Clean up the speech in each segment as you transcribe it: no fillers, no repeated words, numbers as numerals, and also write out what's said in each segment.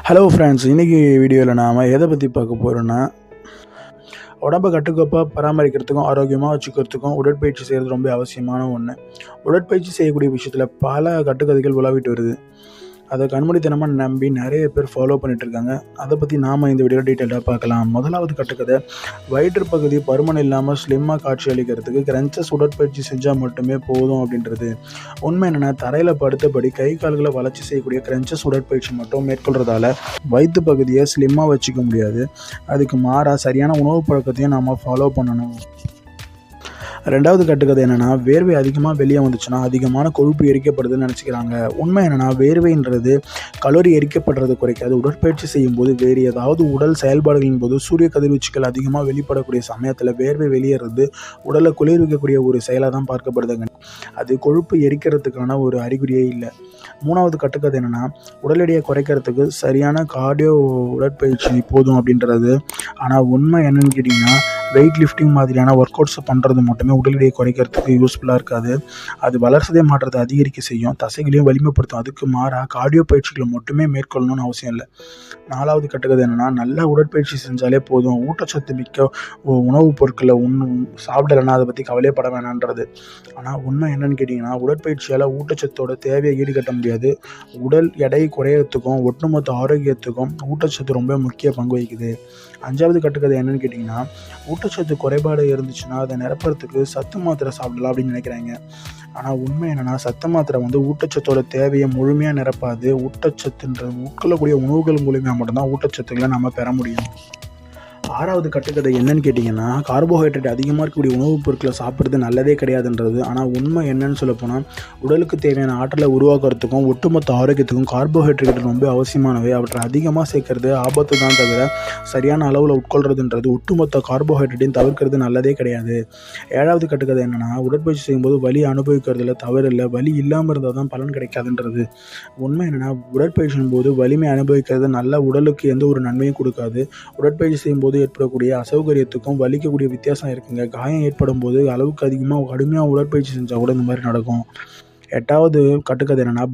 Hello friends, இன்றைக்கி வீடியோவில் நாம் எதை பற்றி பார்க்க போகிறோன்னா, உடம்பை கட்டுக்கோப்பாக பராமரிக்கிறதுக்கும் ஆரோக்கியமாக வச்சுக்கிறதுக்கும் உடற்பயிற்சி செய்கிறது ரொம்ப அவசியமான ஒன்று. உடற்பயிற்சி செய்யக்கூடிய விஷயத்தில் பல கட்டுக்கதைகள் உலாவிட்டு வருது. அதை கண்மூடித்தனமாக நம்பி நிறைய பேர் ஃபாலோ பண்ணிகிட்ருக்காங்க. அதை பற்றி நாம் இந்த வீடியோவில் டீட்டெயிலாக பார்க்கலாம். முதலாவது கட்டுக்கதை, வயிற்று பகுதி பருமன் இல்லாமல் ஸ்லிம்மாக காட்சி அளிக்கிறதுக்கு கிரன்ச்சஸ் உடற்பயிற்சி செஞ்சால் மட்டுமே போதும் அப்படின்றது. உண்மை என்னென்னா, தரையில் படுத்தபடி கை கால்களை வளர்ச்சி செய்யக்கூடிய கிரன்ச்சஸ் உடற்பயிற்சி மட்டும் மேற்கொள்கிறதால வயிற்று பகுதியை ஸ்லிம்மாக வச்சுக்க முடியாது. அதுக்கு மாறாக சரியான உணவு பழக்கத்தையும் நாம் ஃபாலோ பண்ணணும். ரெண்டாவது கட்டுக்கதை என்னென்னா, வேர்வை அதிகமாக வெளியே வந்துச்சுன்னா அதிகமான கொழுப்பு எரிக்கப்படுதுன்னு நினச்சிக்கிறாங்க. உண்மை என்னென்னா, வேர்வைன்றது கலோரி எரிக்கப்படுறது குறைக்காது. உடற்பயிற்சி செய்யும்போது வேறு ஏதாவது உடல் செயல்பாடுகளின் போது சூரிய கதிர்வீச்சுகள் அதிகமாக வெளிப்படக்கூடிய சமயத்தில் வேர்வை வெளியேறது உடலை குளிர்விக்கக்கூடிய ஒரு செயலாக தான் பார்க்கப்படுதுங்க. அது கொழுப்பு எரிக்கிறதுக்கான ஒரு அறிகுறியே இல்லை. மூணாவது கட்டுக்கதை என்னென்னா, உடல் எடையை குறைக்கிறதுக்கு சரியான கார்டியோ உடற்பயிற்சி போதும் அப்படின்றது. ஆனால் உண்மை என்னென்னு கேட்டிங்கன்னா, வெயிட் லிஃப்டிங் மாதிரியான ஒர்க் அவுட்ஸ் பண்ணுறது மட்டுமே உடல் எடையை குறைக்கிறதுக்கு யூஸ்ஃபுல்லாக இருக்காது. அது வளர்ச்சிதை மாற்றத்தை அதிகரிக்க செய்யும், தசைகளையும் வலிமைப்படுத்தும். அதுக்கு மாறாக கார்டியோ பயிற்சிகளை மட்டுமே மேற்கொள்ளணும்னு அவசியம் இல்லை. நாலாவது கட்டுக்கதை என்னென்னா, நல்ல உடற்பயிற்சி செஞ்சாலே போதும், ஊட்டச்சத்து மிக்க உணவுப் பொருட்களை சாப்பிடலைன்னா அதை பற்றி கவலைப்பட வேணான்றது. ஆனால் உண்மை என்னென்னு கேட்டிங்கன்னா, உடற்பயிற்சியால் ஊட்டச்சத்தோட தேவையை ஈடுகட்ட முடியாது. உடல் எடை குறையறதுக்கும் ஒட்டுமொத்த ஆரோக்கியத்துக்கும் ஊட்டச்சத்து ரொம்ப முக்கிய பங்கு வகிக்குது. அஞ்சாவது கட்டுக்கதை என்னென்னு கேட்டிங்கன்னா, ஊட்டச்சத்து குறைபாடு இருந்துச்சுன்னா அதை நிரப்புறதுக்கு சத்து மாத்திரை சாப்பிடலாம் அப்படின்னு நினைக்கிறாங்க. ஆனால் உண்மை என்னென்னா, சத்து மாத்திரை ஊட்டச்சத்தோட தேவையை முழுமையாக நிரப்பாது. ஊட்டச்சத்துன்ற உட்கொள்ளக்கூடிய உணவுகள் மூலியமாக மட்டும்தான் ஊட்டச்சத்துக்களை நம்ம பெற முடியும். ஆறாவது கட்டுக்கதை என்னன்னு கேட்டிங்கன்னா, கார்போஹைட்ரேட் அதிகமாக இருக்கக்கூடிய உணவுப் பொருட்களை சாப்பிட்றது நல்லதே கிடையாதுன்றது. ஆனால் உண்மை என்னன்னு சொல்லப்போனால், உடலுக்கு தேவையான ஆற்றலை உருவாக்குறதுக்கும் ஒட்டுமொத்த ஆரோக்கியத்துக்கும் கார்போஹைட்ரேட் ரொம்ப அவசியமானவை. அவற்றை அதிகமாக சேர்க்கறது ஆபத்து தான் தவிர சரியான அளவில் உட்கொள்றதுன்றது ஒட்டுமொத்த கார்போஹைட்ரேட்டையும் தவிர்க்கிறது நல்லதே கிடையாது. ஏழாவது கட்டுக்கதை என்னென்னா, உடற்பயிற்சி செய்யும்போது வலி அனுபவிக்கிறதுல தவறு இல்லை, வலி இல்லாமல் இருந்தால் தான் பலன் கிடைக்காதுன்றது. உண்மை என்னென்னா, உடற்பயிற்சியின் போது வலிமை அனுபவிக்கிறது நல்ல உடலுக்கு எந்த ஒரு நன்மையும் கொடுக்காது. உடற்பயிற்சி செய்யும்போது ஏற்படக்கூடிய அசௌகரியத்துக்கும் வலிக்கக்கூடிய வித்தியாசம் இருக்குங்க. காயம் ஏற்படும் போது அளவுக்கு அதிகமாக கடுமையாக உடற்பயிற்சி செஞ்சால் கூட இந்த மாதிரி நடக்கும். எட்டாவது கட்டுக்கதை என்னென்னா,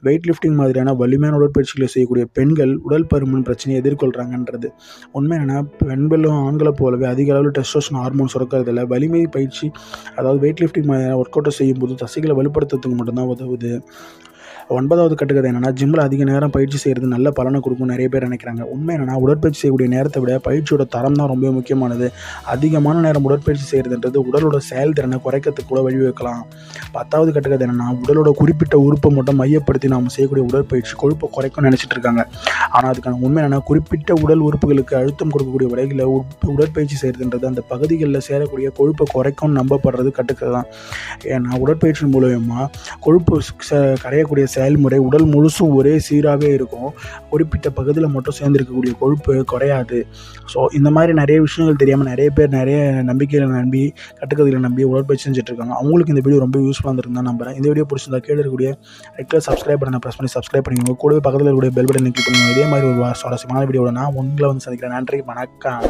வெயிட் லிஃப்டிங் மாதிரியான வலிமையான உடற்பயிற்சிகளை செய்யக்கூடிய பெண்கள் உடல் பருமன் பிரச்சனையை எதிர்கொள்கிறாங்கன்றது. உண்மை என்னென்னா, பெண்களும் ஆண்களை போலவே அதிக அளவில் டெஸ்டோஸ்டெரான் ஹார்மோன் சுரக்கிறதில்ல. வலிமை பயிற்சி, அதாவது வெயிட் லிஃப்டிங் மாதிரியான ஒர்க் அவுட்டை செய்யும்போது தசைகளை வலுப்படுத்துறதுக்கு மட்டும்தான் உதவுது. ஒன்பதாவது கட்டுக்கதை என்னென்னா, ஜிம்மில் அதிக நேரம் பயிற்சி செய்கிறது நல்ல பலனை கொடுக்கும் நிறைய பேர் நினைக்கிறாங்க. உண்மை என்னென்னா, உடற்பயிற்சி செய்யக்கூடிய நேரத்தை விட பயிற்சியோட தரம் தான் ரொம்ப முக்கியமானது. அதிகமான நேரம் உடற்பயிற்சி செய்கிறதுன்றது உடலோட செயல்திறனை குறைக்கிறதுக்கு கூட வழிவகுக்கலாம். பத்தாவது கட்டுக்கதை என்னென்னா, உடலோட குறிப்பிட்ட உறுப்பை மட்டும் மையப்படுத்தி நாம் செய்யக்கூடிய உடற்பயிற்சி கொழுப்பை குறைக்கும்னு நினச்சிட்டு இருக்காங்க. ஆனால் அதுக்கான உண்மை என்னென்னா, குறிப்பிட்ட உடல் உறுப்புகளுக்கு அழுத்தம் கொடுக்கக்கூடிய வகையில் உடற்பயிற்சி செய்கிறதுன்றது அந்த பகுதிகளில் சேரக்கூடிய கொழுப்பை குறைக்கும்னு நம்பப்படுறது கட்டுக்கதை தான். ஏன்னா உடற்பயிற்சி மூலமாக கொழுப்பு கரையக்கூடிய செயல்முறை உடல் முழுசும் ஒரே சீராகவே இருக்கும். குறிப்பிட்ட பகுதியில் மட்டும் சேர்ந்திருக்கக்கூடிய கொழுப்பு குறையாது. ஸோ இந்த மாதிரி நிறைய விஷயங்கள் தெரியாமல் நிறைய பேர் நிறைய நம்பிக்கைகளை நம்பி கட்டுக்கதைகளை நம்பி உடற்பயிற்சி செஞ்சுட்ருக்காங்க. அவங்களுக்கு இந்த வீடியோ ரொம்ப யூஸ்ஃபுல்லாக இருந்திருக்குன்னு தான் நம்புகிறேன். இந்த வீடியோ பிடிச்சிருந்தா கீழே இருக்கக்கூடிய ரெட் கலர் சப்ஸ்கிரைப் பட்டனை ப்ரெஸ் பண்ணி சப்ஸ்கிரைப் பண்ணிக்கோங்க. கூடவே பக்கத்தில் இருக்கக்கூடிய பெல் பட்டனை கிளிக் பண்ணுங்க. இதே மாதிரி ஒரு சுவாரஸ்யமான வீடியோவில் நான் உங்களை சந்திக்கிறேன். நன்றி, வணக்கம்.